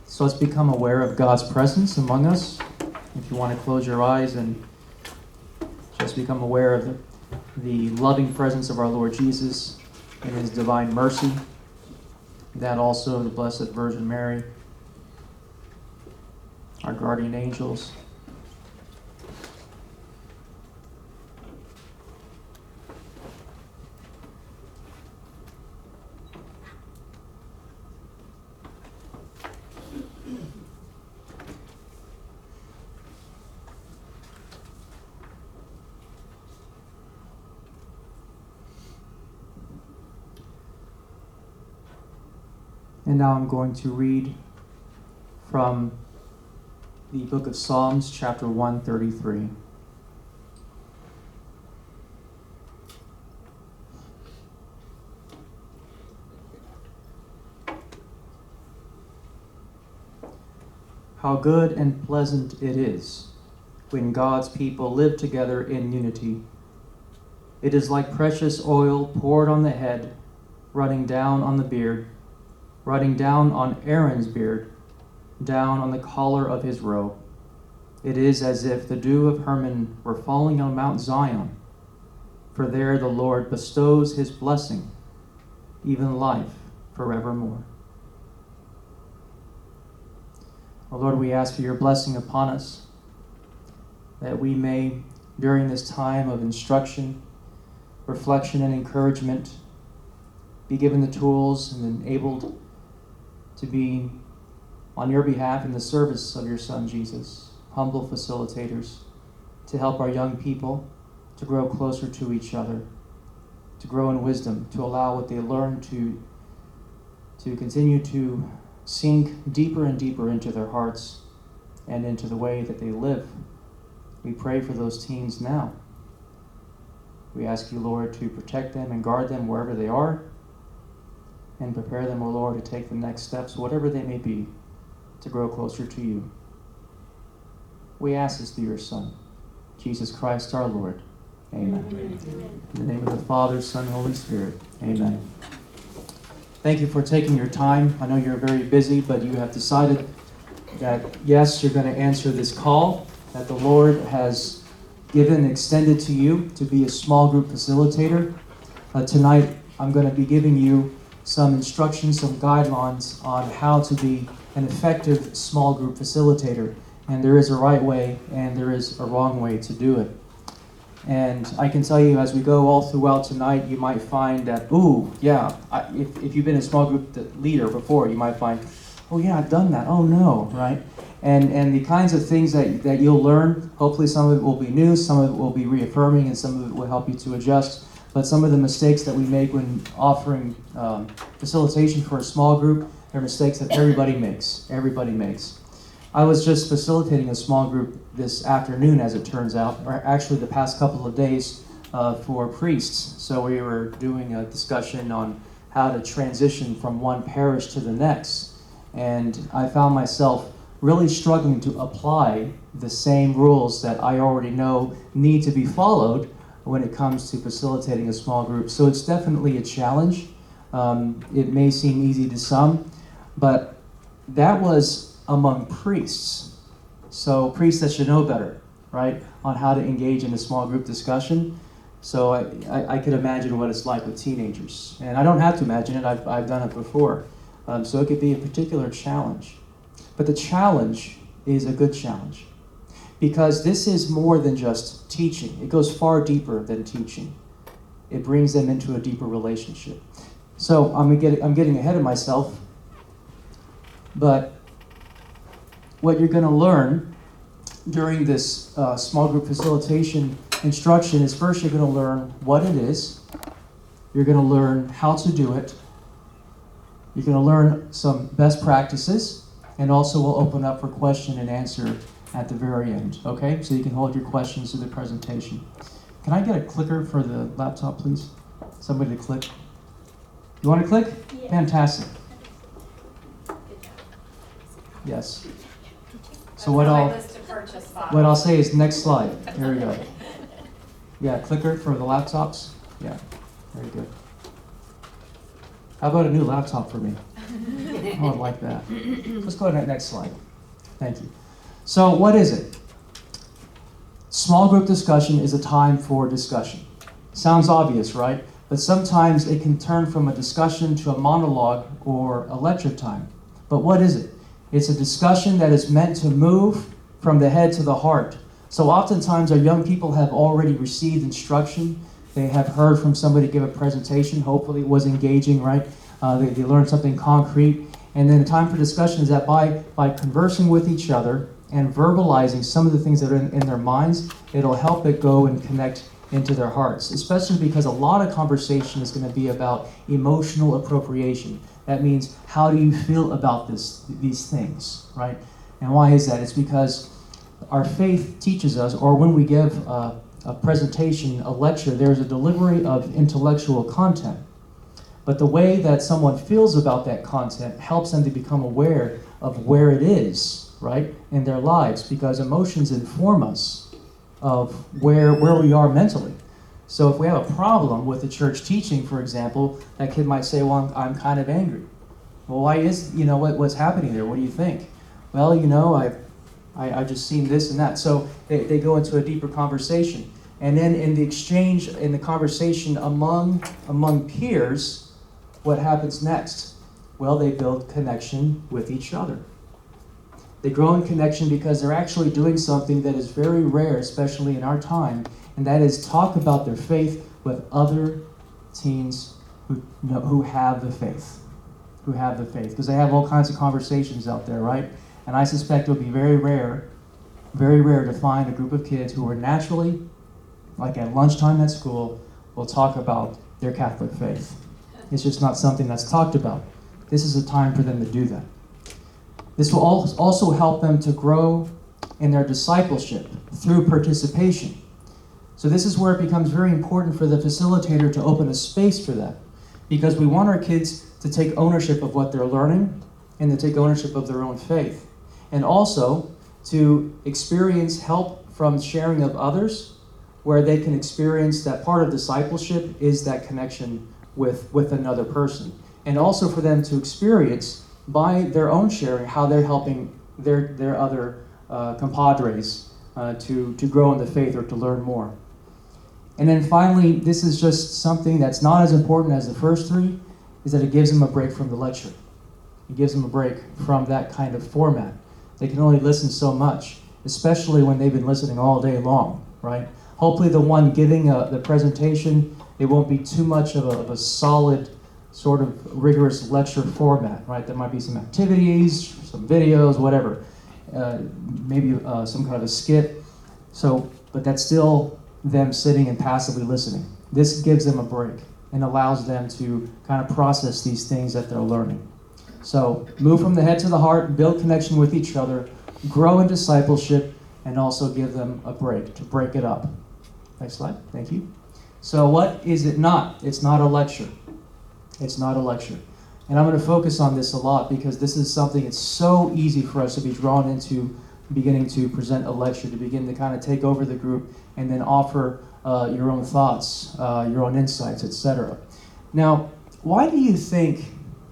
So let's become aware of God's presence among us. If you want to close your eyes and just become aware of the loving presence of our Lord Jesus and His divine mercy. That also the Blessed Virgin Mary, our guardian angels. And now I'm going to read from the book of Psalms, chapter 133. How good and pleasant it is when God's people live together in unity. It is like precious oil poured on the head, running down on the beard, running down on Aaron's beard, down on the collar of his robe. It is as if the dew of Hermon were falling on Mount Zion, for there the Lord bestows His blessing, even life forevermore. Oh Lord, we ask for your blessing upon us, that we may, during this time of instruction, reflection, and encouragement, be given the tools and enabled to be on your behalf in the service of your Son, Jesus, humble facilitators, to help our young people to grow closer to each other, to grow in wisdom, to allow what they learn to continue to sink deeper and deeper into their hearts and into the way that they live. We pray for those teens now. We ask you, Lord, to protect them and guard them wherever they are, and prepare them, O Lord, to take the next steps, whatever they may be, to grow closer to you. We ask this through your Son, Jesus Christ our Lord. Amen. Amen. In the name of the Father, Son, and Holy Spirit. Amen. Thank you for taking your time. I know you're very busy, but you have decided that, yes, you're going to answer this call that the Lord has given, extended to you to be a small group facilitator. Tonight, I'm going to be giving you some instructions, some guidelines on how to be an effective small group facilitator. And there is a right way and there is a wrong way to do it. And I can tell you, as we go all throughout tonight, you might find that, if you've been a small group leader before, you might find, oh yeah, I've done that. Oh no, right? And the kinds of things that you'll learn, hopefully some of it will be new, some of it will be reaffirming, and some of it will help you to adjust. But some of the mistakes that we make when offering facilitation for a small group are mistakes that everybody makes. Everybody makes. I was just facilitating a small group this afternoon, as it turns out, or actually the past couple of days for priests. So we were doing a discussion on how to transition from one parish to the next. And I found myself really struggling to apply the same rules that I already know need to be followed when it comes to facilitating a small group. So it's definitely a challenge. It may seem easy to some, but that was among priests. So priests that should know better, right, on how to engage in a small group discussion. So I could imagine what it's like with teenagers. And I don't have to imagine it, I've done it before. So it could be a particular challenge. But the challenge is a good challenge, because this is more than just teaching. It goes far deeper than teaching. It brings them into a deeper relationship. So I'm getting ahead of myself, but what you're going to learn during this small group facilitation instruction is, first you're going to learn what it is. You're going to learn how to do it. You're going to learn some best practices, and also we'll open up for question and answer at the very end, okay? So you can hold your questions to the presentation. Can I get a clicker for the laptop, please? Somebody to click. You want to click? Yeah. Fantastic. Yes. So what I'll say is next slide. Here we go. Yeah, clicker for the laptops. Yeah, very good. How about a new laptop for me? I would like that. Let's go to that next slide. Thank you. So what is it? Small group discussion is a time for discussion. Sounds obvious, right? But sometimes it can turn from a discussion to a monologue or a lecture time. But what is it? It's a discussion that is meant to move from the head to the heart. So oftentimes our young people have already received instruction. They have heard from somebody give a presentation. Hopefully it was engaging, right? They learned something concrete. And then the time for discussion is that by conversing with each other and verbalizing some of the things that are in their minds, it'll help it go and connect into their hearts, especially because a lot of conversation is going to be about emotional appropriation. That means, how do you feel about these things, right? And why is that? It's because our faith teaches us, or when we give a presentation, a lecture, there's a delivery of intellectual content. But the way that someone feels about that content helps them to become aware of where it is, right, in their lives, because emotions inform us of where we are mentally. So if we have a problem with the church teaching, for example, that kid might say, well, I'm kind of angry. Well, why is, what's happening there? What do you think? Well, I've just seen this and that. So they go into a deeper conversation. And then in the exchange, in the conversation among peers, what happens next? Well, they build connection with each other. They grow in connection because they're actually doing something that is very rare, especially in our time, and that is talk about their faith with other teens who have the faith. Who have the faith. Because they have all kinds of conversations out there, right? And I suspect it would be very rare to find a group of kids who are naturally, like at lunchtime at school, will talk about their Catholic faith. It's just not something that's talked about. This is a time for them to do that. This will also help them to grow in their discipleship through participation. So this is where it becomes very important for the facilitator to open a space for that, because we want our kids to take ownership of what they're learning and to take ownership of their own faith, and also to experience help from sharing of others, where they can experience that part of discipleship is that connection with another person, and also for them to experience by their own sharing how they're helping their other compadres to grow in the faith or to learn more. And then finally, this is just something that's not as important as the first three, is that it gives them a break from the lecture. It gives them a break from that kind of format. They can only listen so much, especially when they've been listening all day long, right? Hopefully the one giving the presentation, it won't be too much of a solid sort of rigorous lecture format, right? There might be some activities, some videos, whatever. Maybe some kind of a skit. But that's still them sitting and passively listening. This gives them a break and allows them to kind of process these things that they're learning. So move from the head to the heart, build connection with each other, grow in discipleship, and also give them a break, to break it up. Next slide, thank you. So what is it not? It's not a lecture. It's not a lecture. And I'm going to focus on this a lot because this is something it's so easy for us to be drawn into beginning to present a lecture, to begin to kind of take over the group and then offer your own thoughts, your own insights, etc. Now, why do you think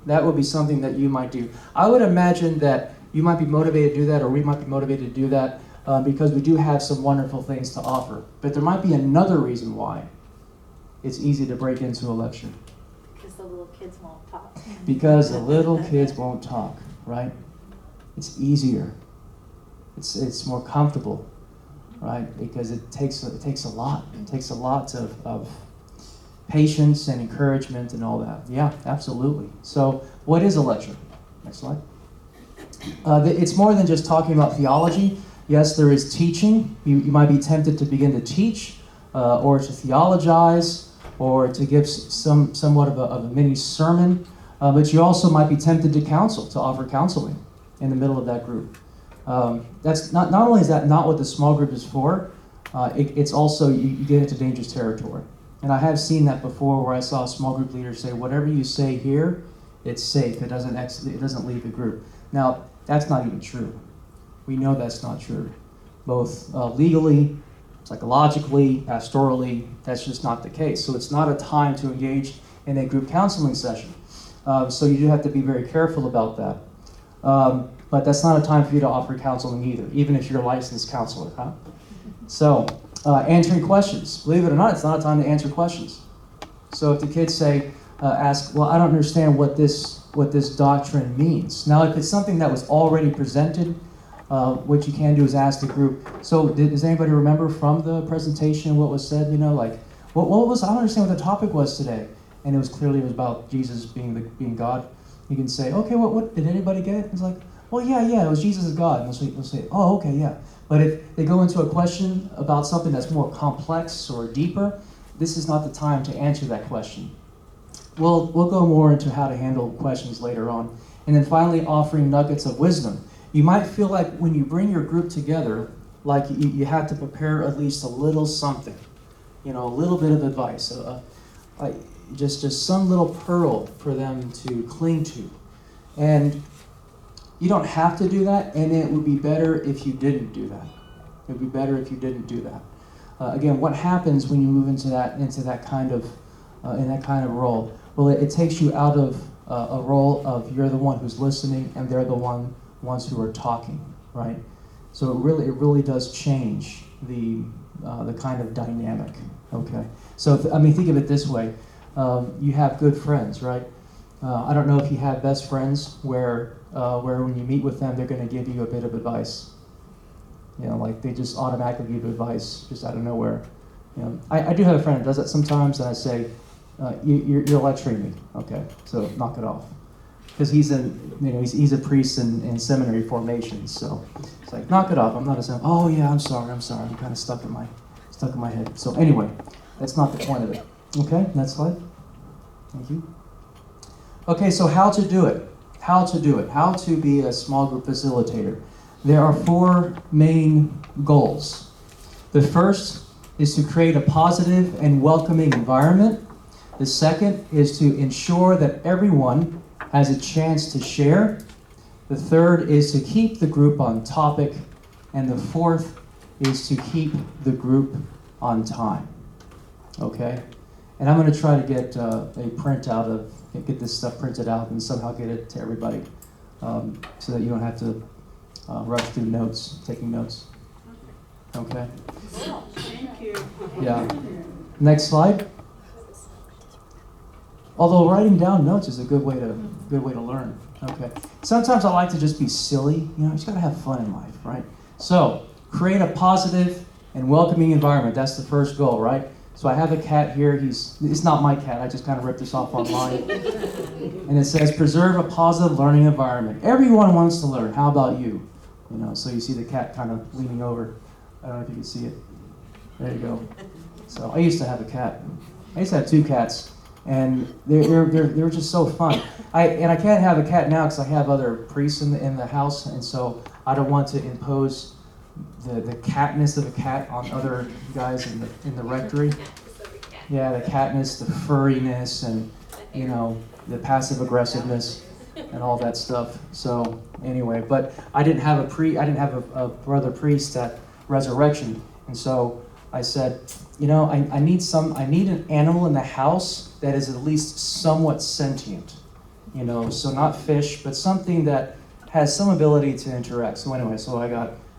that would be something that you might do? I would imagine that you might be motivated to do that, or we might be motivated to do that because we do have some wonderful things to offer. But there might be another reason why it's easy to break into a lecture. Because the little kids won't talk. Because the little kids won't talk, right? It's easier. It's more comfortable, right? Because it takes a lot. It takes a lot of patience and encouragement and all that. Yeah, absolutely. So what is a lecture? Next slide. It's more than just talking about theology. Yes, there is teaching. You might be tempted to begin to teach or to theologize or to give somewhat of a mini sermon. But you also might be tempted to counsel, to offer counseling in the middle of that group. That's not only is that not what the small group is for, it's also you get into dangerous territory. And I have seen that before, where I saw a small group leader say, "Whatever you say here, it's safe. It doesn't leave the group." Now, that's not even true. We know that's not true. Both legally, psychologically, pastorally, that's just not the case. So it's not a time to engage in a group counseling session. So you do have to be very careful about that. But that's not a time for you to offer counseling either, even if you're a licensed counselor. Huh? So, answering questions. Believe it or not, it's not a time to answer questions. So if the kids say, ask, well, I don't understand what this doctrine means. Now, if it's something that was already presented, what you can do is ask the group. So does anybody remember from the presentation what was said? You know, like, what was, I don't understand what the topic was today. And it was about Jesus being God. You can say, okay, what did anybody get it? It's like, well, yeah, it was Jesus is God. And they'll say, oh, okay, yeah. But if they go into a question about something that's more complex or deeper, this is not the time to answer that question. We'll go more into how to handle questions later on. And then finally, offering nuggets of wisdom. You might feel like when you bring your group together, like you have to prepare at least a little something, a little bit of advice, just some little pearl for them to cling to. And you don't have to do that, and it would be better if you didn't do that. It would be better if you didn't do that. Again, what happens when you move into that kind of role? Well, it takes you out of a role of you're the one who's listening and they're the ones who are talking, right? So it really does change the kind of dynamic. Okay. So think of it this way: you have good friends, right? I don't know if you have best friends where when you meet with them, they're going to give you a bit of advice. Like they just automatically give advice just out of nowhere. I do have a friend that does that sometimes, and I say, "You're lecturing me." Okay, so knock it off, because he's a priest in seminary formation. So it's like, knock it off. I'm not a seminary. Oh yeah, I'm sorry. I'm kind of stuck in my head. So anyway, that's not the point of it. Okay, next slide. Thank you. Okay, so how to do it? How to be a small group facilitator? There are 4 main goals. The first is to create a positive and welcoming environment. The second is to ensure that everyone has a chance to share. The third is to keep the group on topic. And the fourth is to keep the group on time. Okay? And I'm going to try to get get this stuff printed out and somehow get it to everybody so that you don't have to rush through taking notes. Okay? Thank you. Yeah. Next slide. Although writing down notes is a good way to learn. Okay. Sometimes I like to just be silly. You just got to have fun in life, right? So, create a positive and welcoming environment. That's the first goal, right? So I have a cat here. It's not my cat. I just kind of ripped this off online. And it says, preserve a positive learning environment. Everyone wants to learn. How about you? So you see the cat kind of leaning over. I don't know if you can see it. There you go. So I used to have a cat. I used to have 2 cats, and they're just so fun. I can't have a cat now because I have other priests in the house, and so I don't want to impose the catness of a cat on other guys in the rectory. Yeah, the catness, the furriness, and the passive aggressiveness and all that stuff. So anyway, but I didn't have a brother priest at Resurrection, and so I said, I need an animal in the house that is at least somewhat sentient. So not fish, but something that has some ability to interact. So anyway,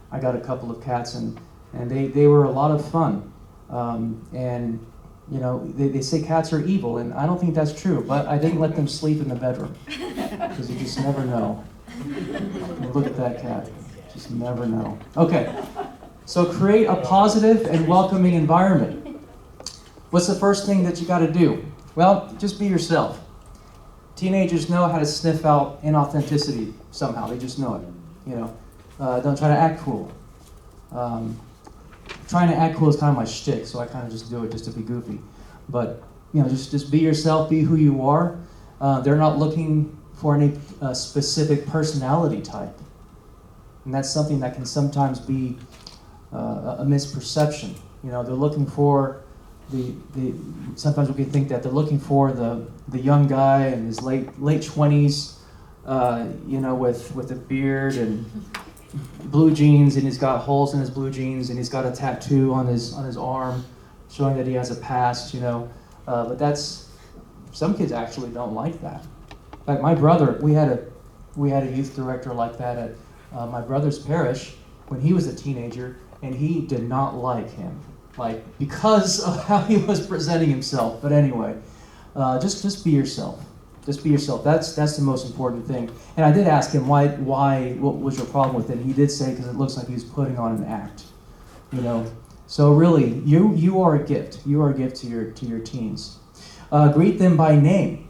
I got a couple of cats, and they were a lot of fun. And they say cats are evil, and I don't think that's true, but I didn't let them sleep in the bedroom, because you just never know. Look at that cat. Just never know. Okay, so create a positive and welcoming environment. What's the first thing that you got to do? Well, just be yourself. Teenagers know how to sniff out inauthenticity somehow. They just know it. Don't try to act cool. Trying to act cool is kind of my shtick, so I kind of just do it just to be goofy. But just be yourself, be who you are. They're not looking for any specific personality type, and that's something that can sometimes be a misperception. They're looking for sometimes we can think that they're looking for the young guy in his late 20s, with a beard and blue jeans, and he's got holes in his blue jeans, and he's got a tattoo on his arm showing that he has a past, but some kids actually don't like that. Like my brother, we had a youth director like that at my brother's parish when he was a teenager, and he did not like him, like because of how he was presenting himself. But anyway, just be yourself. Just be yourself. That's the most important thing. And I did ask him why what was your problem with it. And he did say because it looks like he was putting on an act, you know. So really, you are a gift. You are a gift to your teens. Greet them by name,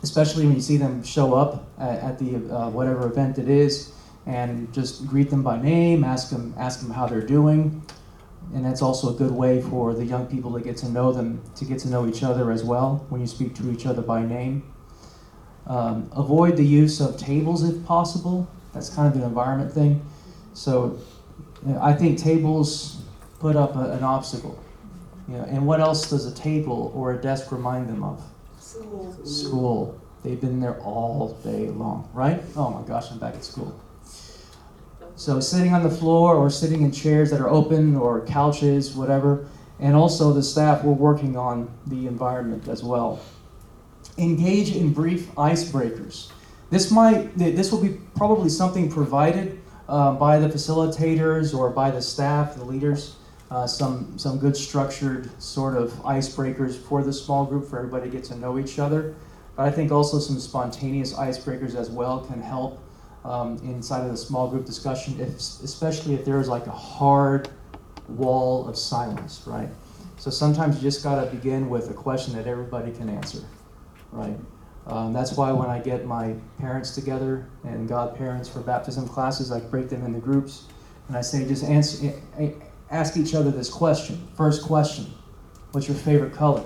especially when you see them show up at the whatever event it is, and just greet them by name. Ask them how they're doing, and that's also a good way for the young people to get to know them, to get to know each other as well. When you speak to each other by name, avoid the use of tables if possible. That's kind of an environment thing. So, I think tables put up an obstacle. And what else does a table or a desk remind them of? School. They've been there all day long, right? Oh my gosh, I'm back at school. So sitting on the floor or sitting in chairs that are open or couches, whatever. And also the staff, we're working on the environment as well. Engage in brief icebreakers. This will be probably something provided by the facilitators or by the staff, the leaders. Some good structured sort of icebreakers for the small group for everybody to get to know each other. But I think also some spontaneous icebreakers as well can help inside of the small group discussion, especially if there's like a hard wall of silence, right? So sometimes you just got to begin with a question that everybody can answer, right? That's why when I get my parents together and godparents for baptism classes, I break them into groups and I say just ask each other this question. First question, what's your favorite color?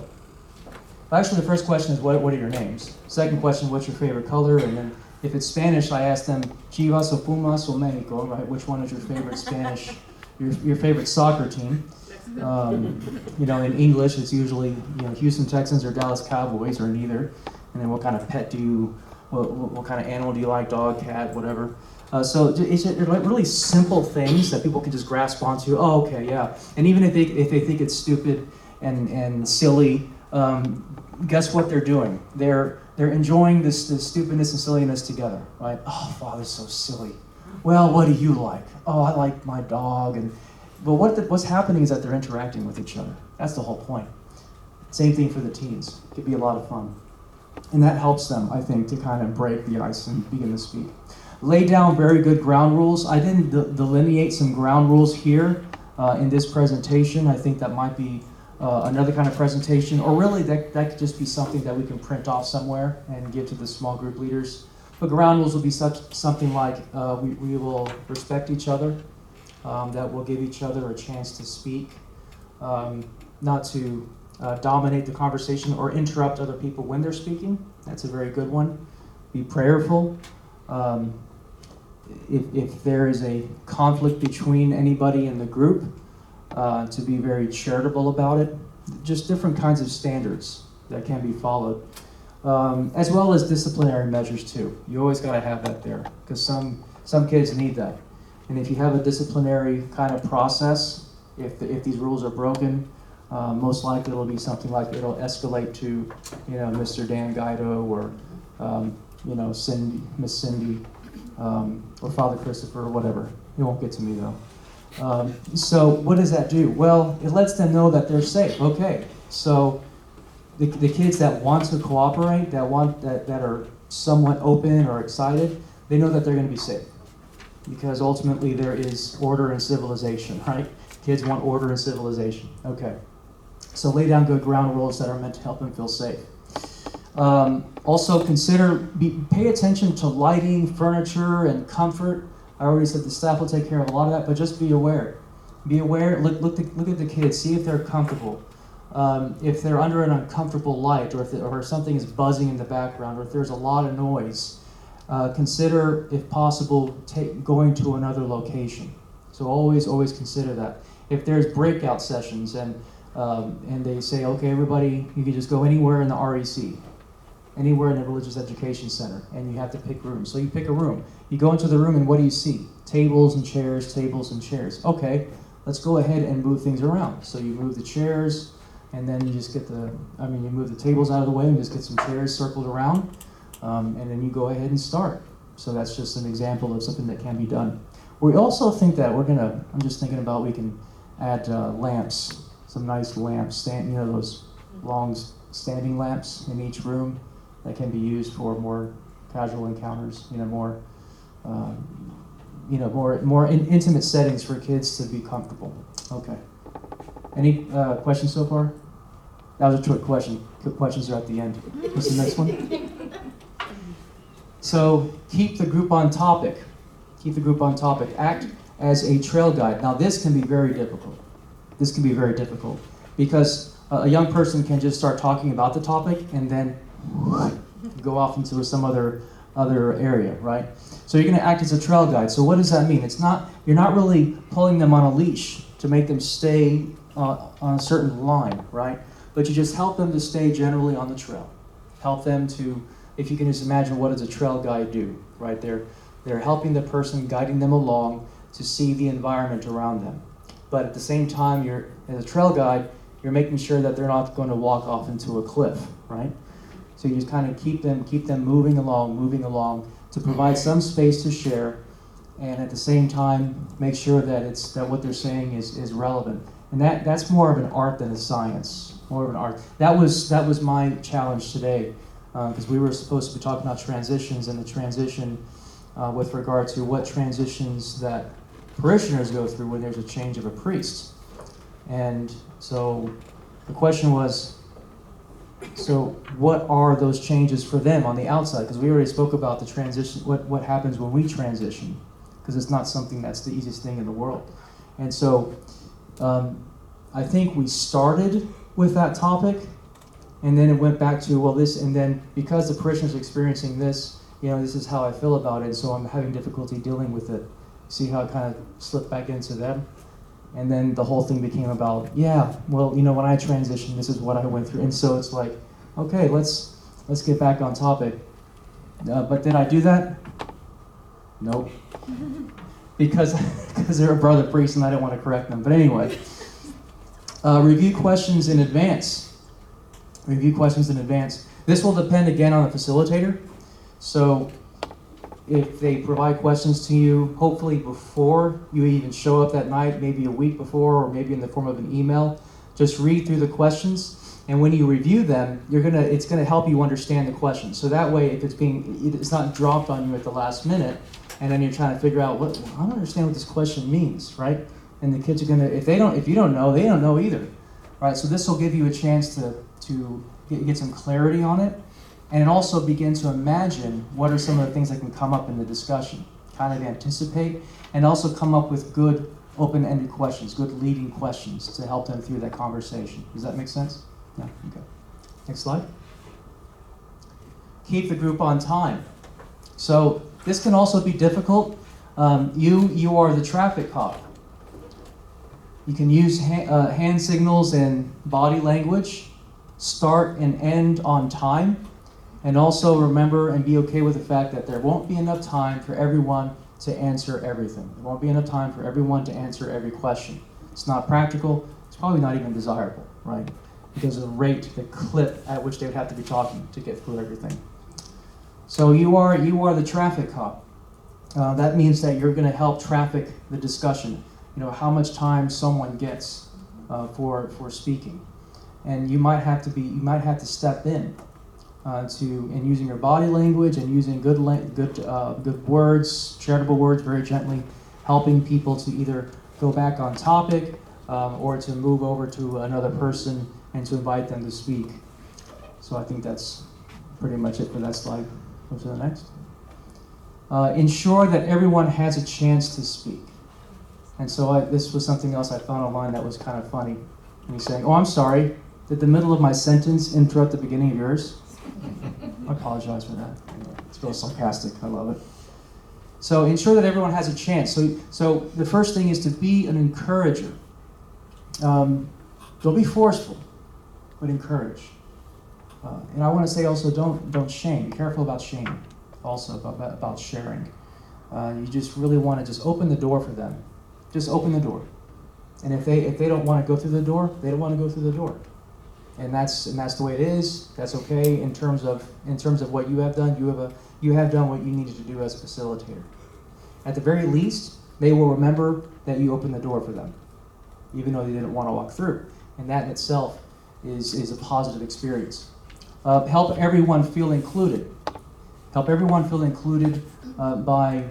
Actually, the first question is, what are your names? Second question, what's your favorite color? And then if it's Spanish, I ask them, Chivas o Pumas o Mexico, right? Which one is your favorite Spanish, your favorite soccer team? In English, it's usually Houston Texans or Dallas Cowboys or neither. And then what kind of pet do you, what kind of animal do you like, dog, cat, whatever. So it's like really simple things that people can just grasp onto. Oh, okay, yeah. And even if they think it's stupid and silly, guess what they're doing? They're enjoying this stupidness and silliness together, right? Oh, Father's so silly. Well, what do you like? Oh, I like my dog. But what's happening is that they're interacting with each other. That's the whole point. Same thing for the teens. It could be a lot of fun. And that helps them, I think, to kind of break the ice and begin to speak. Lay down very good ground rules. I didn't delineate some ground rules here in this presentation. I think that might be another kind of presentation, or really that could just be something that we can print off somewhere and give to the small group leaders. But ground rules will be something like we will respect each other, that we'll give each other a chance to speak, not to dominate the conversation or interrupt other people when they're speaking. That's a very good one. Be prayerful. If there is a conflict between anybody in the group, to be very charitable about it. Just different kinds of standards that can be followed, as well as disciplinary measures too. You always got to have that there because some kids need that. And if you have a disciplinary kind of process, if these rules are broken, most likely it'll be something like it'll escalate to, Mr. Dan Guido or Cindy, Miss Cindy, or Father Christopher or whatever. It won't get to me though. So what does that do? Well, it lets them know that they're safe. Okay, so the kids that want to cooperate, that are somewhat open or excited, they know that they're going to be safe. Because ultimately there is order and civilization, right? Kids want order and civilization. Okay. So lay down good ground rules that are meant to help them feel safe. Also pay attention to lighting, furniture, and comfort. I already said the staff will take care of a lot of that, but just be aware. Be aware, look at the kids, see if they're comfortable. If they're under an uncomfortable light, or something is buzzing in the background, or if there's a lot of noise, consider, if possible, going to another location. So always consider that. If there's breakout sessions and they say, okay, everybody, you can just go anywhere in the REC, anywhere in the religious education center, and you have to pick rooms. So you pick a room. You go into the room, and what do you see? Tables and chairs, tables and chairs. Okay, let's go ahead and move things around. So you move the chairs, and then you just get you move the tables out of the way and just get some chairs circled around. and then you go ahead and start. So that's just an example of something that can be done. We also think that I'm just thinking about we can add lamps, some nice lamps, those long standing lamps in each room that can be used for more casual encounters, more intimate settings for kids to be comfortable. Okay. Any questions so far? That was a trick question. Good questions are at the end. What's the next one? So keep the group on topic. Keep the group on topic. Act as a trail guide. Now this can be very difficult. This can be very difficult because a young person can just start talking about the topic and then go off into some other area, right? So you're going to act as a trail guide. So what does that mean? You're not really pulling them on a leash to make them stay on a certain line, right? But you just help them to stay generally on the trail. Help them to, if you can just imagine, what does a trail guide do, right? They're helping the person, guiding them along to see the environment around them. But at the same time, as a trail guide, you're making sure that they're not going to walk off into a cliff, right? So you just kind of keep them moving along to provide some space to share, and at the same time make sure that what they're saying is relevant. And that's more of an art than a science. More of an art. That was my challenge today, because we were supposed to be talking about transitions, and the transition with regard to what transitions that parishioners go through when there's a change of a priest. And so the question was, so what are those changes for them on the outside? Because we already spoke about the transition, what happens when we transition, because it's not something that's the easiest thing in the world. And so I think we started with that topic, and then it went back to, well, this, and then because the parishioner's experiencing this, this is how I feel about it, so I'm having difficulty dealing with it. See how it kind of slipped back into them? And then the whole thing became about, when I transitioned, this is what I went through. And so it's like, okay, let's get back on topic. But did I do that? Nope. Because they're a brother priest and I didn't want to correct them. But anyway, review questions in advance. Review questions in advance. This will depend again on the facilitator. So if they provide questions to you, hopefully before you even show up that night, maybe a week before, or maybe in the form of an email, just read through the questions, and when you review them, it's gonna help you understand the questions. So that way, if it's not dropped on you at the last minute, and then you're trying to figure out I don't understand what this question means, right? And the kids are gonna, if you don't know, they don't know either, right? So this will give you a chance to get some clarity on it. And also begin to imagine what are some of the things that can come up in the discussion, kind of anticipate, and also come up with good open-ended questions, good leading questions to help them through that conversation. Does that make sense? Yeah, okay. Next slide. Keep the group on time. So this can also be difficult. You are the traffic cop. You can use hand signals and body language, start and end on time. And also remember and be okay with the fact that there won't be enough time for everyone to answer everything. There won't be enough time for everyone to answer every question. It's not practical. It's probably not even desirable, right? Because of the rate, the clip at which they would have to be talking to get through everything. So you are the traffic cop. That means that you're going to help traffic the discussion. How much time someone gets for speaking, and you might have to step in. And using your body language and using good words, charitable words, very gently, helping people to either go back on topic or to move over to another person and to invite them to speak. So I think that's pretty much it for that slide. Go to the next. Ensure that everyone has a chance to speak. And so this was something else I found online that was kind of funny. And he's saying, "Oh, I'm sorry. Did the middle of my sentence interrupt the beginning of yours?" I apologize for that. It's real sarcastic. I love it. So ensure that everyone has a chance. So the first thing is to be an encourager. Don't be forceful, but encourage. And I want to say also, don't shame. Be careful about shaming. Also about sharing. You just really want to just open the door for them. Just open the door. And if they don't want to go through the door, they don't want to go through the door. and that's the way it is. That's okay in terms of what you have done. You have done what you needed to do as a facilitator. At the very least, they will remember that you opened the door for them, even though they didn't want to walk through, and that in itself is a positive experience. Help everyone feel included. Help everyone feel included by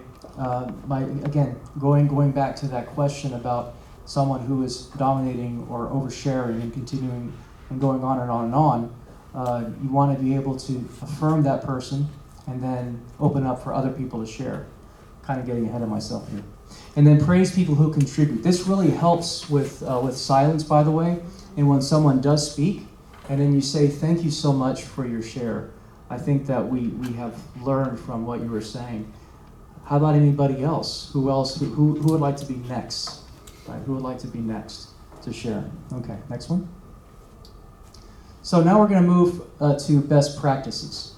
again going back to that question about someone who is dominating or oversharing and continuing and going on and on and on. You want to be able to affirm that person and then open up for other people to share. Kind of getting ahead of myself here. And then praise people who contribute. This really helps with silence, by the way. And when someone does speak, and then you say, thank you so much for your share. I think that we have learned from what you were saying. How about anybody else? Who would like to be next? Right? Who would like to be next to share? Okay, next one. So now we're going to move to best practices.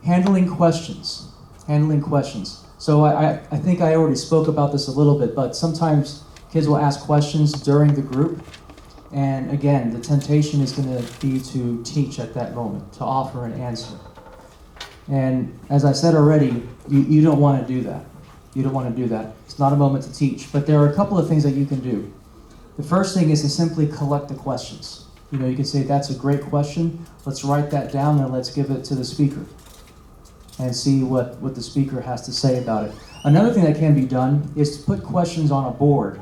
Handling questions. Handling questions. So I think I already spoke about this a little bit, but sometimes kids will ask questions during the group. And again, the temptation is going to be to teach at that moment, to offer an answer. And as I said already, you don't want to do that. You don't want to do that. It's not a moment to teach. But there are a couple of things that you can do. The first thing is to simply collect the questions. You can say, that's a great question. Let's write that down and let's give it to the speaker and see what the speaker has to say about it. Another thing that can be done is to put questions on a board.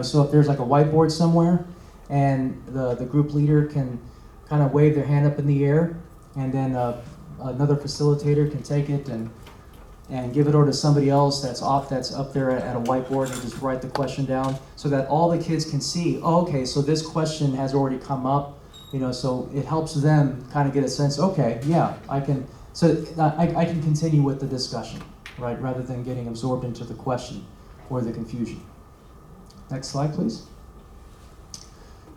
So if there's like a whiteboard somewhere, and the group leader can kind of wave their hand up in the air, and then another facilitator can take it and give it over to somebody else that's up there at a whiteboard and just write the question down so that all the kids can see, oh, okay, so this question has already come up, so it helps them kind of get a sense, okay, yeah, I can continue with the discussion, right, rather than getting absorbed into the question or the confusion. Next slide, please.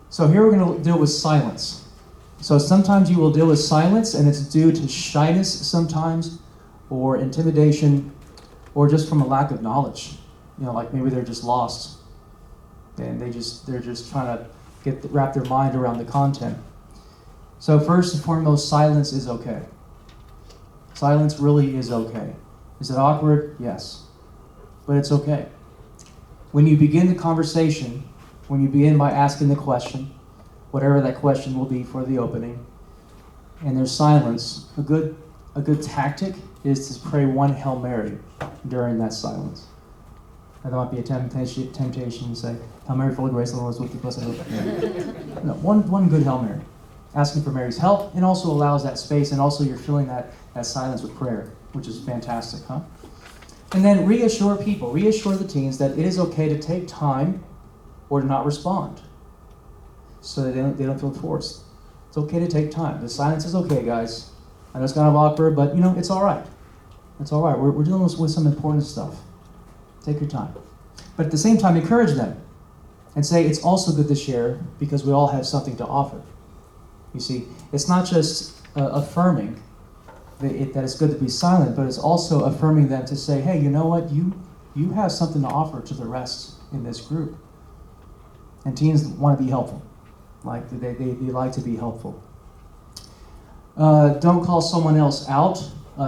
So here we're going to deal with silence. So sometimes you will deal with silence, and it's due to shyness sometimes, or intimidation, or just from a lack of knowledge. Like maybe they're just lost, and they're just trying to wrap their mind around the content. So first and foremost, silence is okay. Silence really is okay. Is it awkward? Yes. But it's okay. When you begin the conversation, when you begin by asking the question, whatever that question will be for the opening, and there's silence, a good tactic is to pray one Hail Mary during that silence. And there might be a temptation to say, Hail Mary, full of grace, the Lord is with you, blessed are you. No, one good Hail Mary. Asking for Mary's help, and also allows that space, and also you're filling that silence with prayer, which is fantastic, huh? And then reassure the teens that it is okay to take time or to not respond, so that they don't feel forced. It's okay to take time. The silence is okay, guys. I know it's kind of awkward, but it's all right. It's all right. We're dealing with some important stuff. Take your time. But at the same time, encourage them and say it's also good to share because we all have something to offer. You see, it's not just affirming that it's good to be silent, but it's also affirming them to say, hey, you know what? You have something to offer to the rest in this group. And teens want to be helpful. Like they like to be helpful. Don't call someone else out.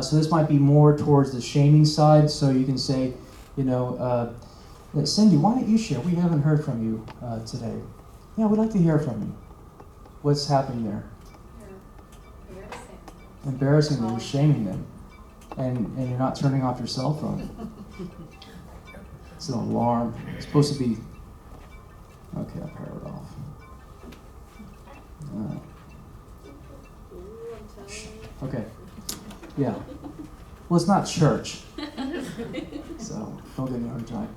So this might be more towards the shaming side. So you can say, Cindy, why don't you share? We haven't heard from you today. Yeah, we'd like to hear from you. What's happening there? Embarrassing them, shaming them. And you're not turning off your cell phone. It's an alarm. It's supposed to be... Okay, I'll power it off. Okay. Yeah. Well, it's not church. So don't give me a hard time.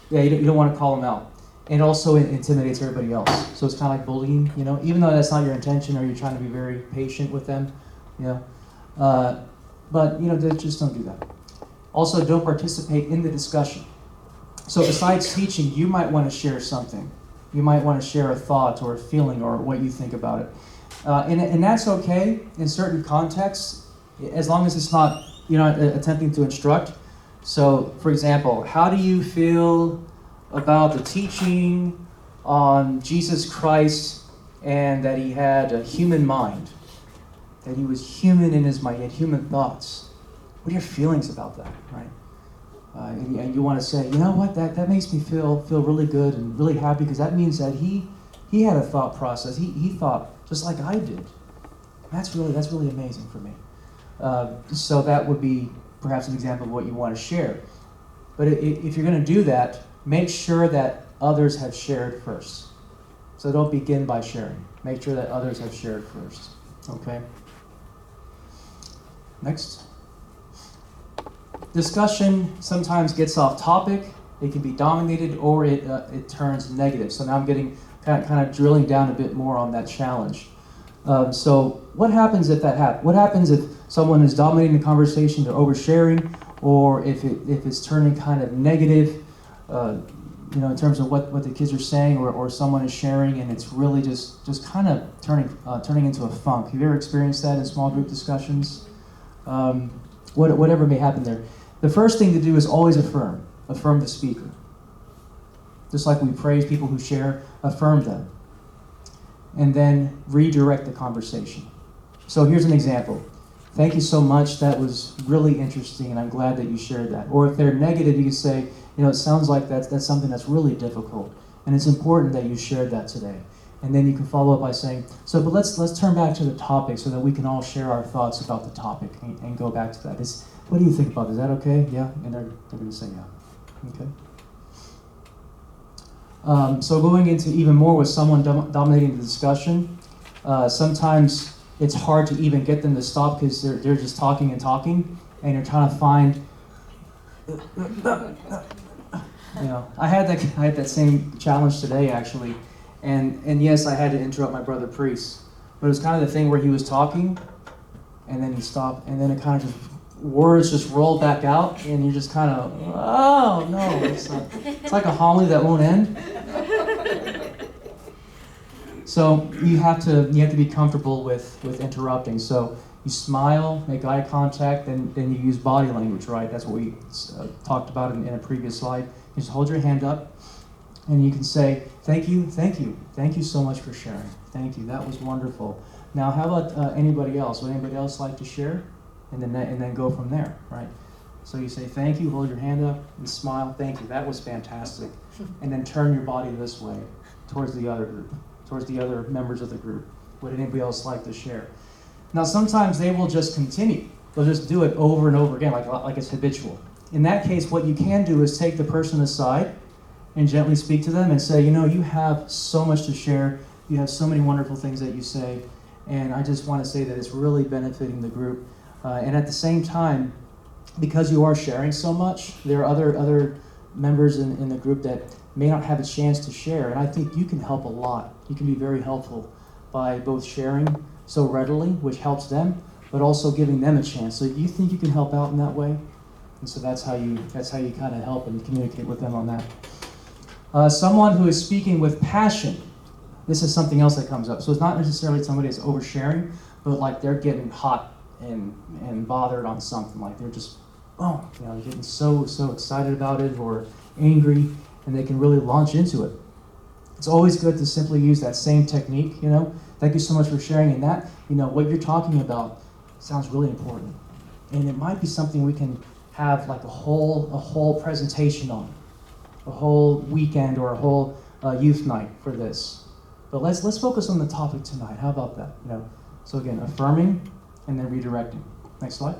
Yeah, you don't want to call them out. And also it intimidates everybody else. So it's kind of like bullying, even though that's not your intention or you're trying to be very patient with them, but just don't do that. Also, don't participate in the discussion. So besides teaching, you might want to share something. You might want to share a thought or a feeling or what you think about it. And that's okay in certain contexts, as long as it's not, attempting to instruct. So, for example, how do you feel about the teaching on Jesus Christ and that he had a human mind, that he was human in his mind, he had human thoughts. What are your feelings about that, right? And you want to say, you know what, that makes me feel really good and really happy, because that means that he had a thought process. He thought just like I did. That's really amazing for me. So that would be perhaps an example of what you want to share. But if you're going to do that, make sure that others have shared first. So don't begin by sharing. Make sure that others have shared first. Okay? Next. Discussion sometimes gets off topic. It can be dominated, or it turns negative. So now I'm getting kind of drilling down a bit more on that challenge. So what happens if that happens? What happens if someone is dominating the conversation, they're oversharing, or if it's turning kind of negative, in terms of what the kids are saying, or someone is sharing and it's really just kind of turning into a funk. Have you ever experienced that in small group discussions? Whatever may happen there. The first thing to do is always affirm the speaker. Just like we praise people who share, affirm them. And then redirect the conversation. So here's an example. Thank you so much, that was really interesting, and I'm glad that you shared that. Or if they're negative, you can say, it sounds like that's something that's really difficult, and it's important that you shared that today. And then you can follow up by saying, but let's turn back to the topic so that we can all share our thoughts about the topic and go back to that. What do you think about it? Is that okay? Yeah? And they're going to say yeah. Okay. So going into even more with someone dominating the discussion, sometimes it's hard to even get them to stop because they're just talking, and you're trying to find. I had that same challenge today actually, and yes, I had to interrupt my brother priest, but it was kind of the thing where he was talking, and then he stopped, and then it kind of just words just rolled back out, and you're just kind of, oh no, it's like a homily that won't end. So you have to be comfortable with interrupting. So you smile, make eye contact, then you use body language, right? That's what we talked about in a previous slide. You just hold your hand up, and you can say, thank you so much for sharing. Thank you, that was wonderful. Now, how about anybody else? Would anybody else like to share? And then go from there, right? So you say thank you, hold your hand up, and smile. Thank you, that was fantastic. And then turn your body this way, towards the other group, towards the other members of the group. Would anybody else like to share? Now, sometimes they will just continue. They'll just do it over and over again, like it's habitual. In that case, what you can do is take the person aside and gently speak to them and say, you have so much to share. You have so many wonderful things that you say, and I just want to say that it's really benefiting the group. And at the same time, because you are sharing so much, there are other members in the group that may not have a chance to share, and I think you can help a lot. You can be very helpful by both sharing so readily, which helps them, but also giving them a chance. So you think you can help out in that way? And so that's how you kind of help and communicate with them on that. Someone who is speaking with passion. This is something else that comes up. So it's not necessarily somebody that's oversharing, but like they're getting hot and bothered on something. Like they're just, they're getting so excited about it or angry, and they can really launch into it. It's always good to simply use that same technique, Thank you so much for sharing, and that, what you're talking about sounds really important. And it might be something we can have like a whole presentation on, a whole weekend or a whole youth night for this. But let's focus on the topic tonight. How about that? So again, affirming and then redirecting. Next slide.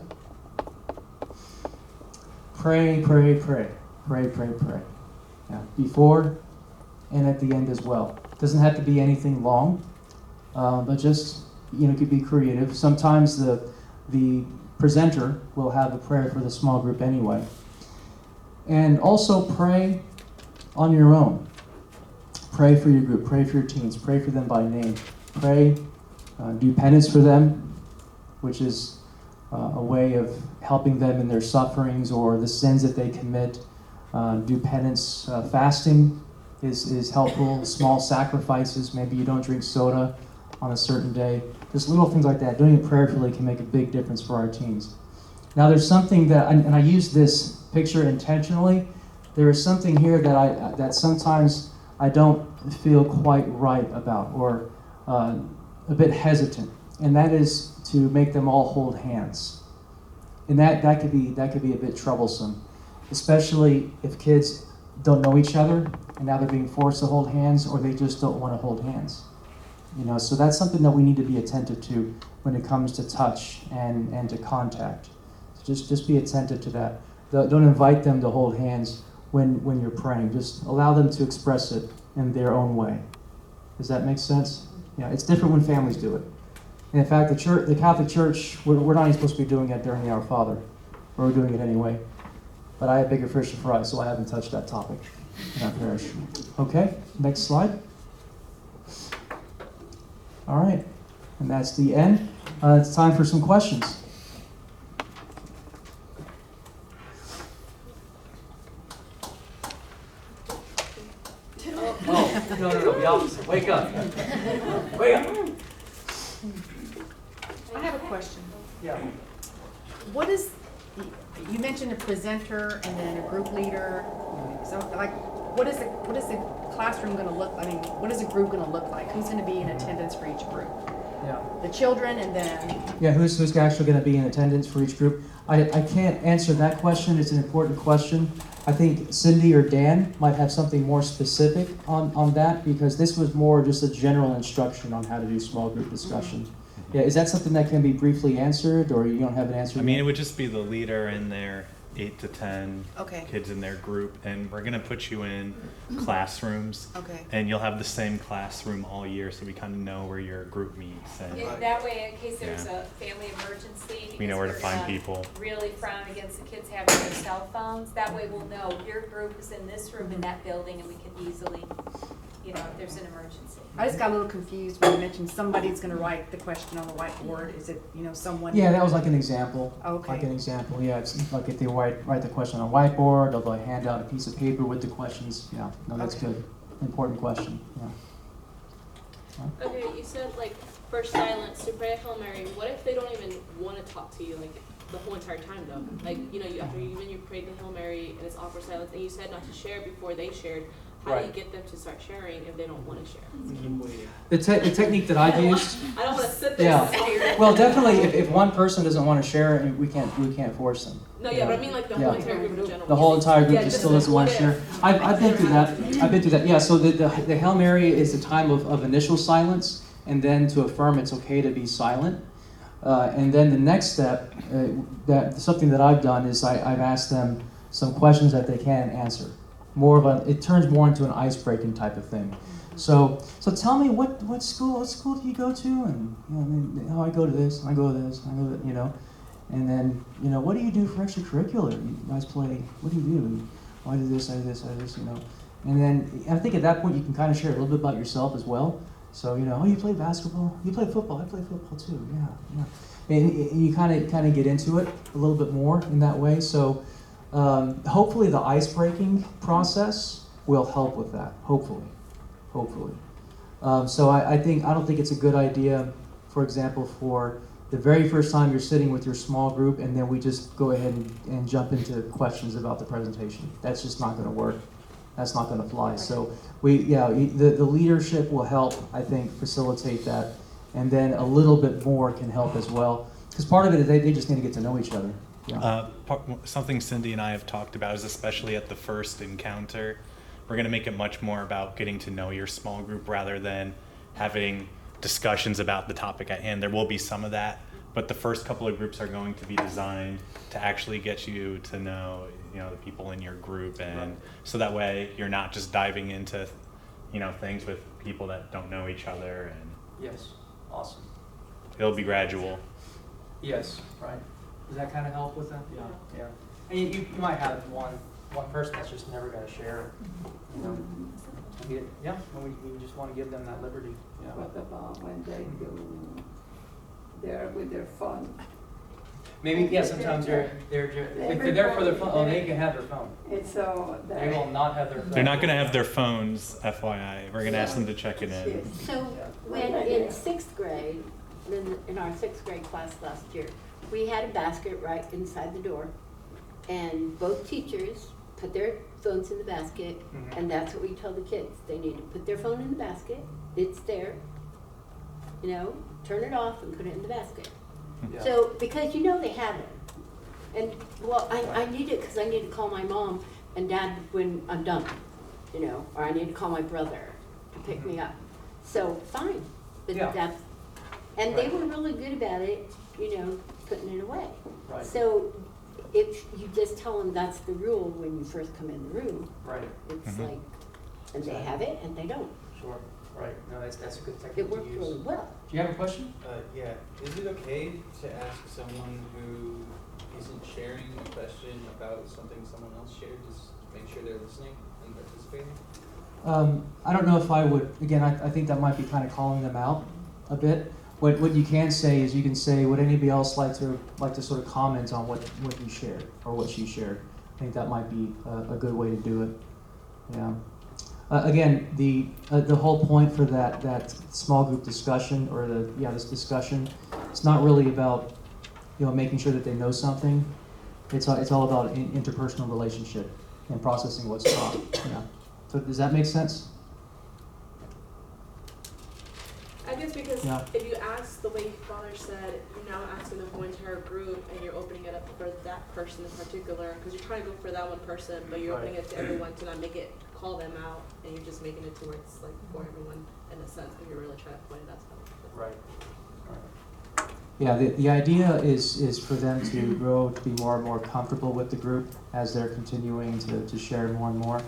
Pray. Yeah, before and at the end as well. It doesn't have to be anything long, but just could be creative. Sometimes the presenter will have a prayer for the small group anyway. And also pray on your own. Pray for your group, pray for your teens, pray for them by name. Pray, do penance for them, which is a way of helping them in their sufferings or the sins that they commit. Do penance. Fasting is helpful. Small sacrifices. Maybe you don't drink soda on a certain day. Just little things like that. Doing it prayerfully can make a big difference for our teens. Now there's something that, and I use this picture intentionally, there is something here that sometimes I don't feel quite right about, or a bit hesitant, and that is to make them all hold hands. And that could be a bit troublesome, especially if kids don't know each other and now they're being forced to hold hands, or they just don't want to hold hands. So that's something that we need to be attentive to when it comes to touch and to contact. So just be attentive to that. Don't invite them to hold hands when you're praying. Just allow them to express it in their own way. Does that make sense? Yeah, it's different when families do it. And in fact, the Catholic Church, we're not even supposed to be doing it during the Our Father. But we're doing it anyway. But I have bigger fish to fry, so I haven't touched that topic in our parish. Okay, next slide. All right, and that's the end. It's time for some questions. Oh, no, the opposite. Wake up. Wake up. I have a question. Yeah. What is, you mentioned a presenter and then a group leader. So like, what is the classroom going to look, what is a group going to look like? Who's going to be in attendance for each group? Yeah. The children and then? Yeah, who's actually going to be in attendance for each group? I can't answer that question. It's an important question. I think Cindy or Dan might have something more specific on that, because this was more just a general instruction on how to do small group discussion. Yeah, is that something that can be briefly answered, or you don't have an answer? I mean, it would just be the leader and their 8 to 10 Okay. kids in their group, and we're gonna put you in classrooms. Okay. And you'll have the same classroom all year, so we kind of know where your group meets, and Yeah, that way, in case there's a family emergency, we know where to because find we're gonna people. really frown against the kids having their cell phones. That way we'll know your group is in this room in that building, and we can easily, if there's an emergency. I just got a little confused when you mentioned somebody's going to write the question on the whiteboard. Is it, someone? Yeah, that was like an example. Okay. Like an example, yeah. It's like if they write the question on a whiteboard, they'll hand out a piece of paper with the questions. Yeah, no, that's Okay. good. Important question. Yeah. Okay, you said for silence to pray a Hail Mary. What if they don't even want to talk to you the whole entire time though? After you prayed the Hail Mary and it's awkward silence, and you said not to share before they shared. How do you get them to start sharing if they don't want to share? The technique that I've used. I don't want to sit there and sit here. Well, definitely, if one person doesn't want to share, we can't force them. No, yeah, but I mean the whole entire group in general. The whole entire group Yeah, just just still doesn't want to what share. if? I've been through that. Yeah. So the Hail Mary is a time of initial silence, and then to affirm it's okay to be silent. And then the next step, something that I've done is I've asked them some questions that they can answer. It turns more into an ice-breaking type of thing. So tell me what school do you go to, and I go to this, and I go to this, and I go to and then what do you do for extracurricular? You guys play. What do you do? I do this, I do this, I do this, And then I think at that point you can kind of share a little bit about yourself as well. So you play basketball, you play football. I play football too. Yeah. And you kind of get into it a little bit more in that way. So. Hopefully the ice-breaking process will help with that. Hopefully. So I don't think it's a good idea, for example, for the very first time you're sitting with your small group, and then we just go ahead and jump into questions about the presentation. That's just not going to work. That's not going to fly. So the leadership will help, I think, facilitate that, and then a little bit more can help as well. Because part of it is they just need to get to know each other. Yeah. Something Cindy and I have talked about is, especially at the first encounter, we're going to make it much more about getting to know your small group rather than having discussions about the topic at hand. There will be some of that, but the first couple of groups are going to be designed to actually get you to know, the people in your group, and so that way you're not just diving into, things with people that don't know each other. And Yes. Awesome. it'll be gradual. Yes. Right. Does that kind of help with that? Yeah. And you might have one person that's just never going to share. Yeah. We just want to give them that liberty. Yeah. What about when they do there with their phone? Maybe sometimes if they're there for their phone, they can have their phone. And so They will not have their phone. They're not going to have their phones, FYI. We're going to ask them to check it in. Yes. So when in sixth grade, in our sixth grade class last year, we had a basket right inside the door, and both teachers put their phones in the basket, Mhm. and that's what we told the kids. They need to put their phone in the basket. It's there. you know, turn it off and put it in the basket. Yeah. So, because you know they have it. And, well, I need it because I need to call my mom and dad when I'm done, you know, or I need to call my brother to pick me up. So, fine, but Yeah. that's, and they Right. were really good about it, you know, putting it away. Right. So, if you just tell them that's the rule when you first come in the room, Right. it's Mhm. like, and they have it and they don't. Sure. Right. No, that's a good It technique to worked use. really well. Do you have a question? Yeah, is it okay to ask someone who isn't sharing a question about something someone else shared, just make sure they're listening and participating? I don't know if I would, again, I think that might be kind of calling them out a bit. What you can say is you can say, would anybody else like to sort of comment on what you shared or what she shared? I think that might be a good way to do it. Yeah. Again, the whole point for that small group discussion or this discussion, it's not really about making sure that they know something. It's all about interpersonal relationship and processing what's taught. Yeah. So does that make sense? I guess because Yeah. if you ask the way Father said, you're now asking the whole entire group and you're opening it up for that person in particular, because you're trying to go for that one person, but you're Right. opening it to everyone to not make it call them out, and you're just making it to where it's like for everyone in a sense, but you're really trying to point it out to them. Right. Yeah, the idea is for them to grow to be more and more comfortable with the group as they're continuing to share more and more.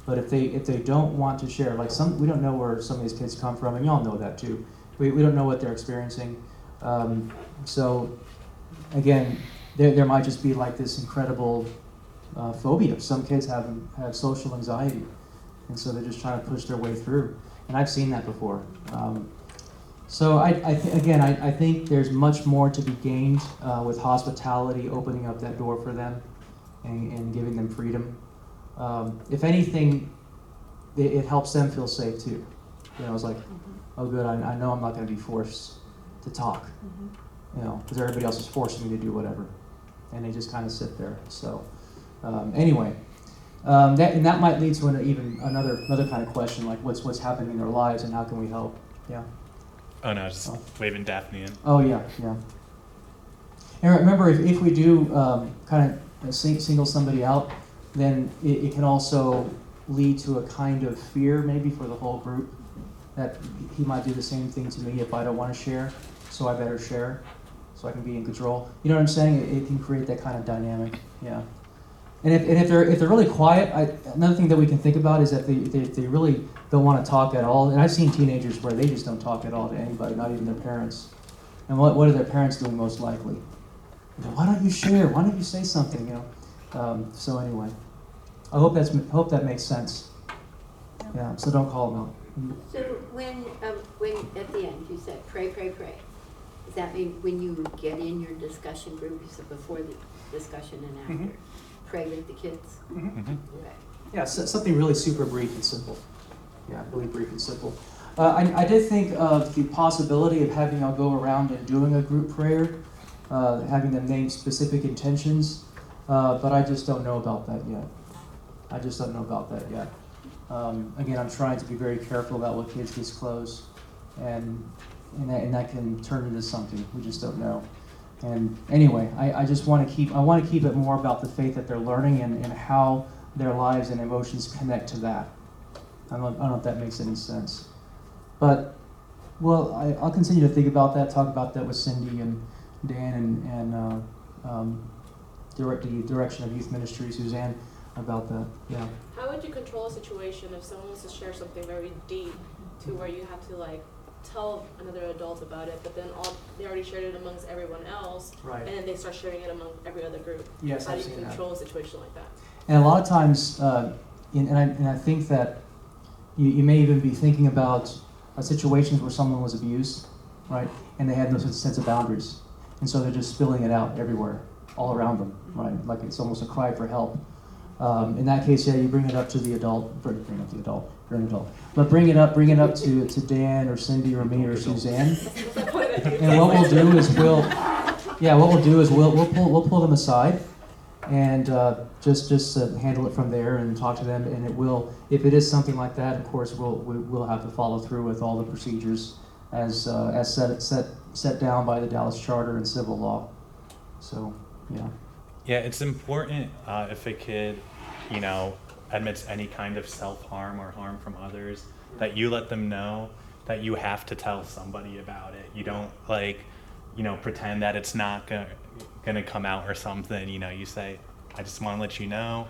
But if they don't want to share, like we don't know where some of these kids come from, and y'all know that too. We don't know what they're experiencing. So again, there might just be like this incredible phobia. Some kids have social anxiety, and so they're just trying to push their way through. And I've seen that before. So I think there's much more to be gained with hospitality, opening up that door for them, and giving them freedom. If anything, it helps them feel safe too. It's like, oh good, I know I'm not going to be forced to talk, because everybody else is forcing me to do whatever, and they just kind of sit there. So anyway, that might lead to another kind of question, like what's happening in their lives and how can we help? Yeah. Oh no, just waving Daphne in. Oh yeah. And remember, if we do kind of single somebody out, then it can also lead to a kind of fear maybe for the whole group, that he might do the same thing to me if I don't want to share, so I better share so I can be in control. You know what I'm saying? It can create that kind of dynamic. Yeah. And if they're really quiet, another thing that we can think about is that they really don't want to talk at all. And I've seen teenagers where they just don't talk at all to anybody, not even their parents. And what are their parents doing most likely? Why don't you share? Why don't you say something? So anyway, I hope that makes sense. Yeah. So don't call them out. So when at the end you said pray, does that mean when you get in your discussion group, you said before the discussion and after, pray with the kids? Okay. Yeah, so something really super brief and simple. Yeah, really brief and simple. I did think of the possibility of having y'all go around and doing a group prayer, having them name specific intentions, but I just don't know about that yet. Again, I'm trying to be very careful about what kids disclose, and that can turn into something. We just don't know. And anyway, I want to keep it more about the faith that they're learning and how their lives and emotions connect to that. I don't know if that makes any sense. But, well, I'll continue to think about that, talk about that with Cindy and Dan and the direction of youth ministry, Suzanne, about that. Yeah. How would you control a situation if someone wants to share something very deep to where you have to like tell another adult about it, but then they already shared it amongst everyone else, Right. and then they start sharing it among every other group? Yes, How I've do you seen that. control a situation like that? And a lot of times, and I think that you may even be thinking about situations where someone was abused, right? And they had no sense of boundaries. And so they're just spilling it out everywhere, all around them, right? Like it's almost a cry for help. In that case, yeah, you bring it up to the adult, you're an adult. But bring it up to Dan or Cindy or me or Suzanne. And what we'll do is we'll pull them aside and just handle it from there and talk to them. And it will, if it is something like that, of course, we'll have to follow through with all the procedures as set down by the Dallas Charter and civil law. So, yeah. Yeah, it's important if a kid, admits any kind of self-harm or harm from others, that you let them know that you have to tell somebody about it. You don't pretend that it's not gonna come out or something. You say, I just want to let you know,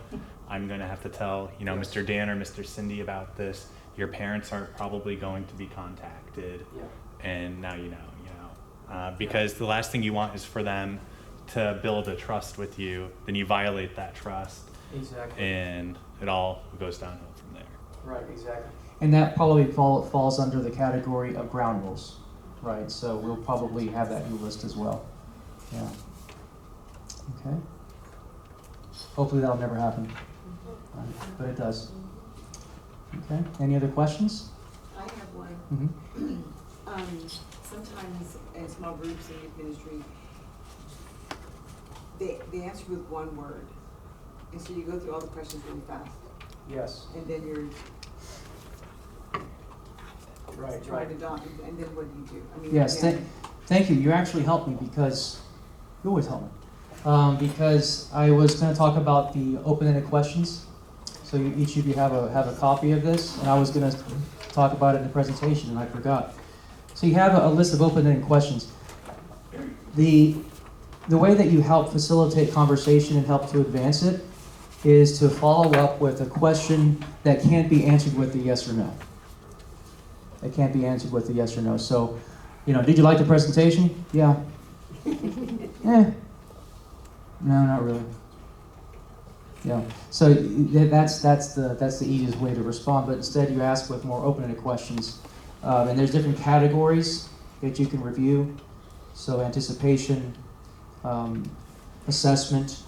I'm gonna have to tell Mr. Dan or Mr. Cindy about this. Your parents are probably going to be contacted, and now because the last thing you want is for them to build a trust with you, then you violate that trust. Exactly. And it all goes downhill from there. Right, exactly. And that probably falls under the category of ground rules, right? So we'll probably have that in the list as well. Yeah. Okay. Hopefully that'll never happen, right, but it does. Okay. Any other questions? I have one. Mm-hmm. Sometimes in small groups in youth ministry, they answer with one word. And so you go through all the questions really fast. Yes. And then you're Right. trying to dot, and then what do you do? I mean, Yes. Thank you. You actually helped me because you always help me. Because I was going to talk about the open-ended questions. So each of you have a copy of this, and I was going to talk about it in the presentation, and I forgot. So you have a list of open-ended questions. The way that you help facilitate conversation and help to advance it is to follow up with a question that can't be answered with a yes or no. It can't be answered with a yes or no. So, did you like the presentation? Yeah. No, not really. Yeah. So that's the easiest way to respond. But instead, you ask with more open-ended questions, and there's different categories that you can review. So anticipation, assessment.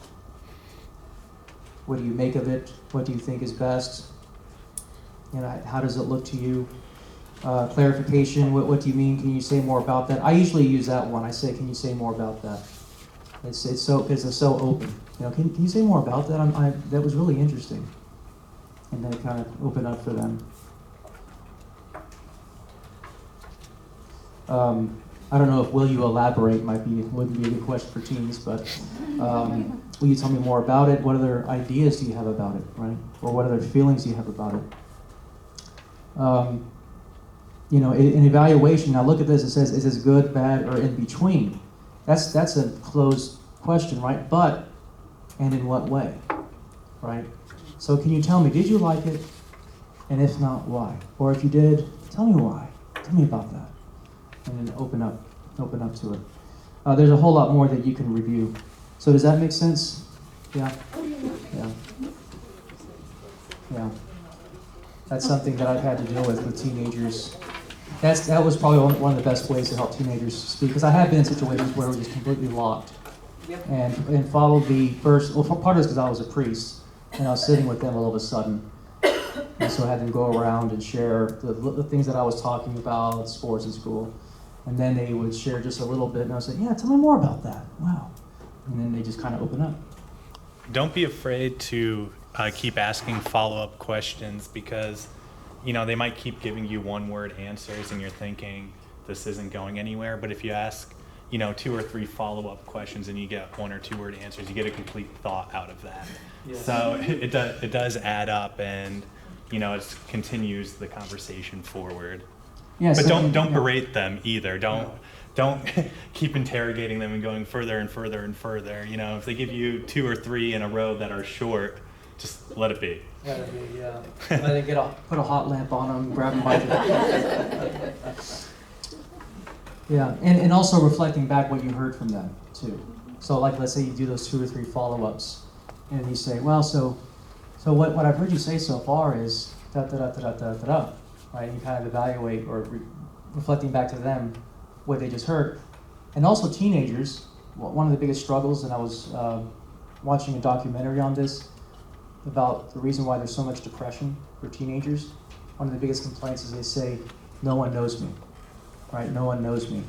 What do you make of it? What do you think is best? How does it look to you? Clarification. What do you mean? Can you say more about that? I usually use that one. I say, can you say more about that? It's so because it's so open. Can you say more about that? That was really interesting. And then kind of open up for them. I don't know if will you elaborate wouldn't be a good question for teens, but will you tell me more about it? What other ideas do you have about it, right? Or what other feelings do you have about it? In evaluation, now look at this, it says, is this good, bad, or in between? That's a closed question, right? But, and in what way, right? So can you tell me, did you like it? And if not, why? Or if you did, tell me why. Tell me about that. And then open up to it. There's a whole lot more that you can review. So does that make sense? Yeah? Yeah. That's something that I've had to deal with teenagers. That was probably one of the best ways to help teenagers speak, because I have been in situations where we're just completely locked. And followed the first, well, part of it is because I was a priest, and I was sitting with them all of a sudden. And so I had them go around and share the things that I was talking about, sports in school. And then they would share just a little bit, and I would say, yeah, tell me more about that. Wow. And then they just kind of open up. Don't be afraid to keep asking follow-up questions, because they might keep giving you one-word answers and you're thinking this isn't going anywhere. But if you ask 2 or 3 follow-up questions and you get 1 or 2 word answers, you get a complete thought out of that. Yes. So it does add up, and it continues the conversation forward. Yes, but don't berate them either. Don't keep interrogating them and going further and further and further. If they give you 2 or 3 in a row that are short, just let it be. Let it be, yeah. Let it put a hot lamp on them, grab them by the... Yeah, and also reflecting back what you heard from them, too. So let's say you do those 2 or 3 follow-ups, and you say, well, so what I've heard you say so far is da-da-da-da-da-da-da, right? You kind of evaluate or reflecting back to them what they just heard. And also teenagers, one of the biggest struggles, and I was watching a documentary on this, about the reason why there's so much depression for teenagers. One of the biggest complaints is they say, no one knows me, right? No one knows me.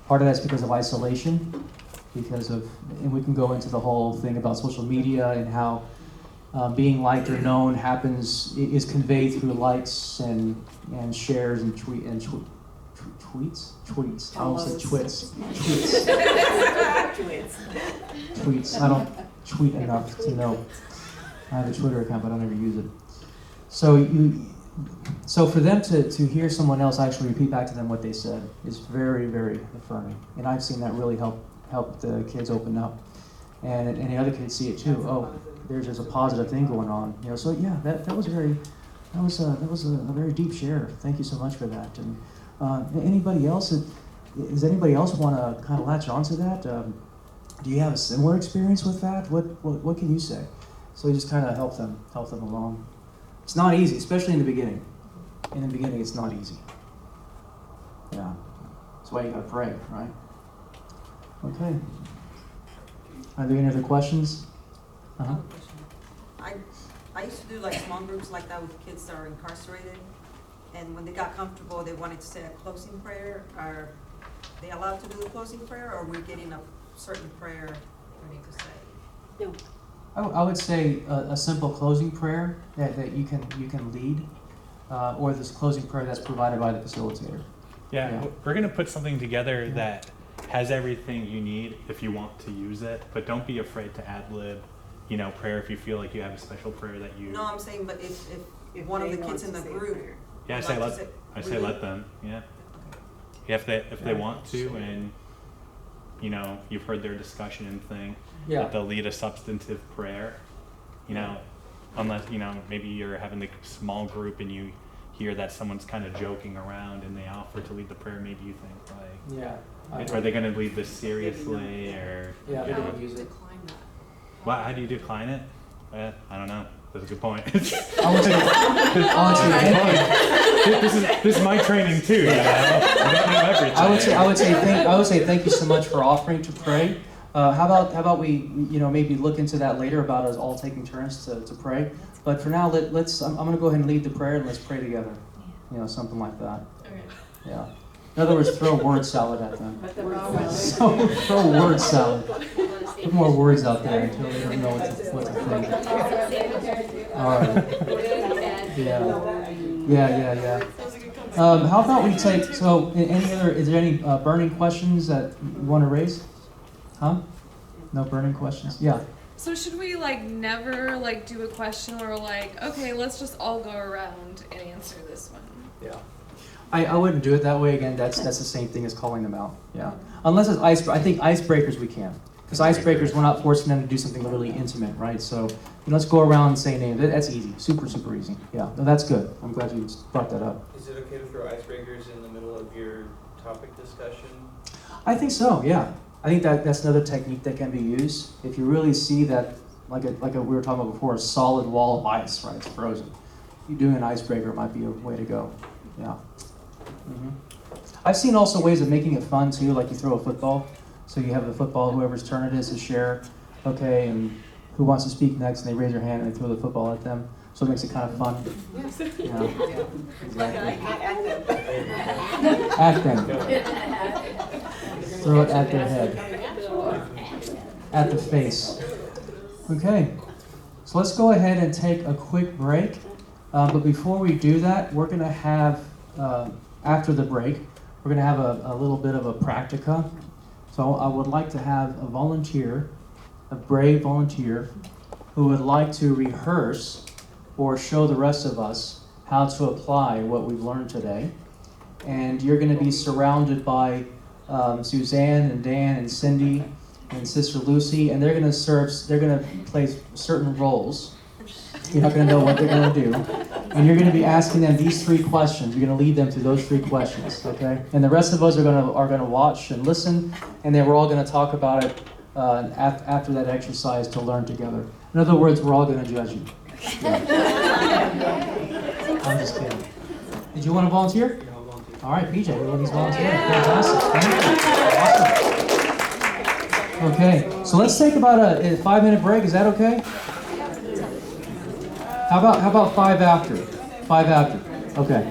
Part of that's because of isolation, and we can go into the whole thing about social media and how being liked or known is conveyed through likes and shares and tweets? Tweets. I almost said Follows. twits. Tweets. Tweets. I don't tweet enough to know. I have a Twitter account, but I don't ever use it. So for them to hear someone else actually repeat back to them what they said is very, very affirming. And I've seen that really help the kids open up. And the other kids see it too. Oh, there's a positive thing going on. You know, so yeah, that was a very deep share. Thank you so much for that. And anybody else? Does anybody else want to kind of latch onto that? Do you have a similar experience with that? What can you say? So you just kind of help them along. It's not easy, especially in the beginning. In the beginning, it's not easy. Yeah, that's why you gotta pray, right? Okay. Are there any other questions? I have a question. I used to do like small groups like that with kids that are incarcerated, and when they got comfortable, they wanted to say a closing prayer. Are they allowed to do the closing prayer, or are we getting a certain prayer we need to say? No. I would say a simple closing prayer that you can lead, or this closing prayer that's provided by the facilitator. Yeah, we're going to put something together that has everything you need if you want to use it, but don't be afraid to ad-lib, prayer if you feel like you have a special prayer that you... No, I'm saying, but if one of the kids in the group... Yeah, I say let them, yeah. Yeah, if they want to, and, you've heard their discussion and thing, that they'll lead a substantive prayer, unless, maybe you're having a small group and you hear that someone's kind of joking around and they offer to lead the prayer, maybe you think, like, are they going to lead this seriously, or... Yeah, they don't use it. Decline that. Well, how do you decline it? I don't know. That's a good point. This is my training too. I don't know everything. I would say thank you so much for offering to pray. How about we maybe look into that later about us all taking turns to pray. But for now, let's. I'm going to go ahead and lead the prayer and let's pray together. Something like that. Okay. Yeah. In other words, throw word salad at them. So throw word salad. Put more words out there until they don't know what to think. All right. Yeah. How about we take? So, is there any burning questions that you want to raise? Huh? No burning questions? Yeah. So should we never do a question where we're okay, let's just all go around and answer this one? Yeah. I wouldn't do it that way. Again, that's the same thing as calling them out. Yeah. Unless it's I think icebreakers we can. Because icebreakers, we're not forcing them to do something really intimate, right? So let's go around and say names. That's easy. Super easy. Yeah. No, that's good. I'm glad you brought that up. Is it okay to throw icebreakers in the middle of your topic discussion? I think so, yeah. I think that's another technique that can be used. If you really see that, we were talking about before, a solid wall of ice, right? It's frozen. You doing an icebreaker might be a way to go. Yeah. Mm-hmm. I've seen also ways of making it fun too, like you throw a football. So you have the football, whoever's turn it is to share, okay, and who wants to speak next, and they raise their hand and they throw the football at them. So it makes it kind of fun. Yeah. Exactly. At them. Throw it at their head. At the face. Okay. So let's go ahead and take a quick break. But before we do that, we're going to have, after the break, we're going to have a little bit of a practica. So I would like to have a volunteer, a brave volunteer, who would like to rehearse or show the rest of us how to apply what we've learned today. And you're going to be surrounded by Suzanne and Dan and Cindy and Sister Lucy, and they're going to play certain roles. You're not going to know what they're going to do. And you're going to be asking them these 3 questions. You're going to lead them through those 3 questions, okay? And the rest of us are going to watch and listen, and then we're all going to talk about it after that exercise to learn together. In other words, we're all going to judge you. Yeah. I'm just kidding. Did you want to volunteer? Yeah, I'll volunteer. All right, PJ, everybody's volunteering. Fantastic. Thank you. Awesome. Okay, so let's take about a 5-minute break. Is that okay? How about 5 after? 5 after. Okay.